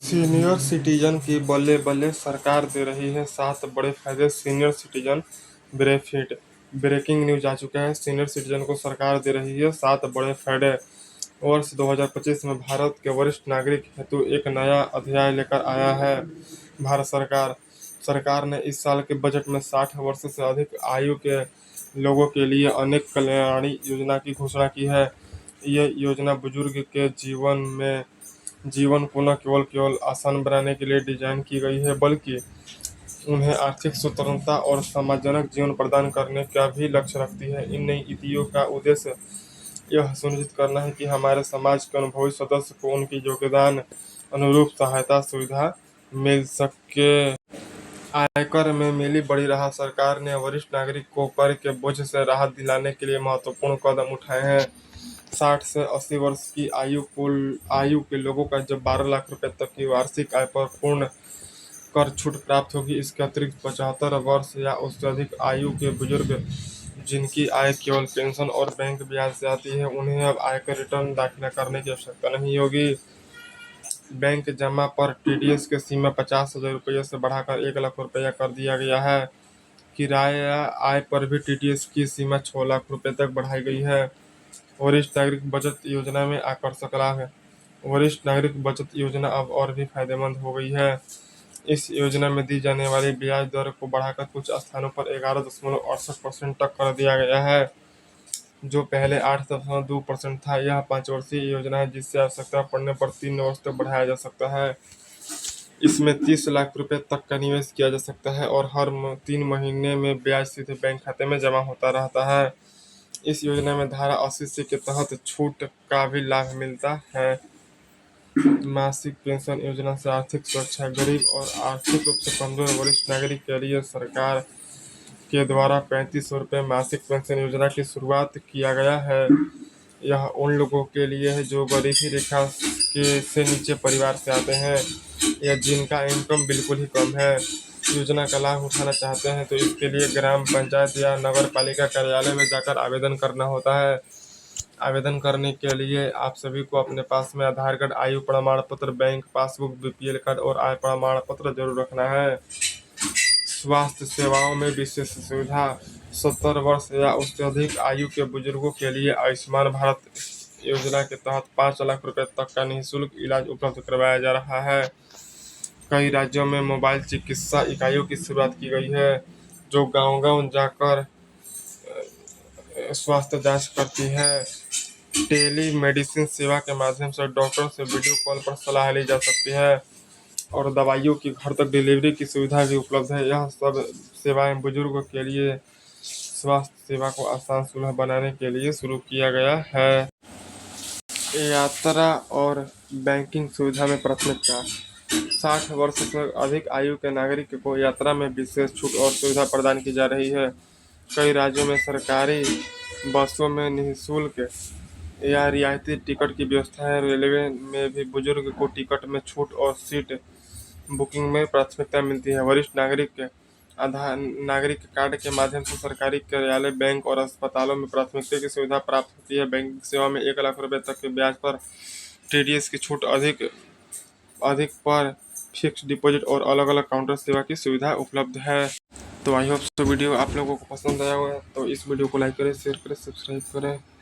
Senior citizen की बल्ले बल्ले सरकार दे रही है 7 बड़े फायदे। Senior citizen benefit. Breaking news आ चुका है। सीनियर सिटीजन को सरकार दे रही है 7 बड़े फायदे। वर्ष 2025 में भारत के वरिष्ठ नागरिक हेतु एक नया अध्याय लेकर आया है भारत सरकार। सरकार ने इस साल के बजट में 60 वर्ष से अधिक आयु के लोगों के लिए अनेक कल्याणी योजना की घोषणा की है। ये योजना बुजुर्ग के जीवन को न केवल आसान बनाने के लिए डिजाइन की गई है, बल्कि उन्हें आर्थिक स्वतंत्रता और सम्मानजनक जीवन प्रदान करने का भी लक्ष्य रखती है। इन नई नीतियों का उद्देश्य यह सुनिश्चित करना है कि हमारे समाज के अनुभवी सदस्य को उनकी योगदान अनुरूप सहायता सुविधा मिल सके। आयकर में मिली बड़ी राहत। सरकार ने वरिष्ठ नागरिक को कर के बोझ से राहत दिलाने के लिए महत्वपूर्ण कदम उठाए हैं। 60 से 80 वर्ष की आयु के लोगों का जब 12 लाख रुपए तक की वार्षिक आय पर पूर्ण कर छूट प्राप्त होगी। इसके अतिरिक्त 75 वर्ष या उससे अधिक आयु के बुजुर्ग जिनकी आय केवल पेंशन और बैंक ब्याज से आती है, उन्हें अब आयकर रिटर्न दाखिल करने की आवश्यकता नहीं होगी। बैंक जमा पर टीडीएस की सीमा 50,000 रुपये से बढ़ाकर 1 लाख रुपया कर दिया गया है। किराया आय पर भी टीडीएस की सीमा 6 लाख रुपए तक बढ़ाई गई है। वरिष्ठ नागरिक बचत योजना में आकर्षक लाभ है। वरिष्ठ नागरिक बचत योजना अब और भी फायदेमंद हो गई है। इस योजना में दी जाने वाली ब्याज दर को बढ़ाकर कुछ स्थानों पर 11.68% तक कर दिया गया है, जो पहले 8.2% था। यह 5 वर्षीय योजना है, जिससे आवश्यकता पड़ने पर 3 वर्ष तक बढ़ाया जा सकता है। इसमें 30 लाख रुपए तक का निवेश किया जा सकता है और हर 3 महीने में ब्याज सीधे बैंक खाते में जमा होता रहता है। इस योजना में धारा 80 के तहत छूट का भी लाभ मिलता है। मासिक पेंशन योजना से आर्थिक सुरक्षा। गरीब और आर्थिक रूप से कमजोर वरिष्ठ नागरिक के लिए सरकार के द्वारा 3500 रुपये मासिक पेंशन योजना की शुरुआत किया गया है। यह उन लोगों के लिए है जो गरीबी रेखा के से नीचे परिवार से आते हैं या जिनका इनकम बिल्कुल ही कम है। योजना का लाभ उठाना चाहते हैं तो इसके लिए ग्राम पंचायत या नगर पालिका कार्यालय में जाकर आवेदन करना होता है। आवेदन करने के लिए आप सभी को अपने पास में आधार कार्ड, आयु प्रमाण पत्र, बैंक पासबुक, बीपीएल कार्ड और आय प्रमाण पत्र जरूर रखना है। स्वास्थ्य सेवाओं में विशेष सुविधा। 70 वर्ष या उससे अधिक आयु के बुजुर्गों के लिए आयुष्मान भारत योजना के तहत 5 लाख रुपए तक का निःशुल्क इलाज उपलब्ध करवाया जा रहा है। कई राज्यों में मोबाइल चिकित्सा इकाइयों की शुरुआत की गई है, जो गांव-गांव जाकर स्वास्थ्य जांच करती है। टेली मेडिसिन सेवा के माध्यम से डॉक्टर से वीडियो कॉल पर सलाह ली जा सकती है और दवाइयों की घर तक डिलीवरी की सुविधा भी उपलब्ध है। यह सब सेवाएं बुजुर्गों के लिए स्वास्थ्य सेवा को आसान सुलभ बनाने के लिए शुरू किया गया है। यात्रा और बैंकिंग सुविधा में प्राथमिकता। 60 वर्ष से अधिक आयु के नागरिक को यात्रा में विशेष छूट और सुविधा प्रदान की जा रही है। कई राज्यों में सरकारी बसों में निःशुल्क या रियायती टिकट की व्यवस्था है। रेलवे में भी बुजुर्ग को टिकट में छूट और सीट बुकिंग में प्राथमिकता मिलती है। वरिष्ठ नागरिक कार्ड के माध्यम से सरकारी कार्यालय, बैंक और अस्पतालों में प्राथमिकता की सुविधा प्राप्त होती है। बैंकिंग सेवा में 1 लाख रुपए तक के ब्याज पर टीडीएस की छूट, अधिक पर फिक्स डिपॉजिट और अलग अलग काउंटर सेवा की सुविधा उपलब्ध है। तो आई होप वीडियो आप लोगों को पसंद आया होगा, तो इस वीडियो को लाइक करें, शेयर करें, सब्सक्राइब करें।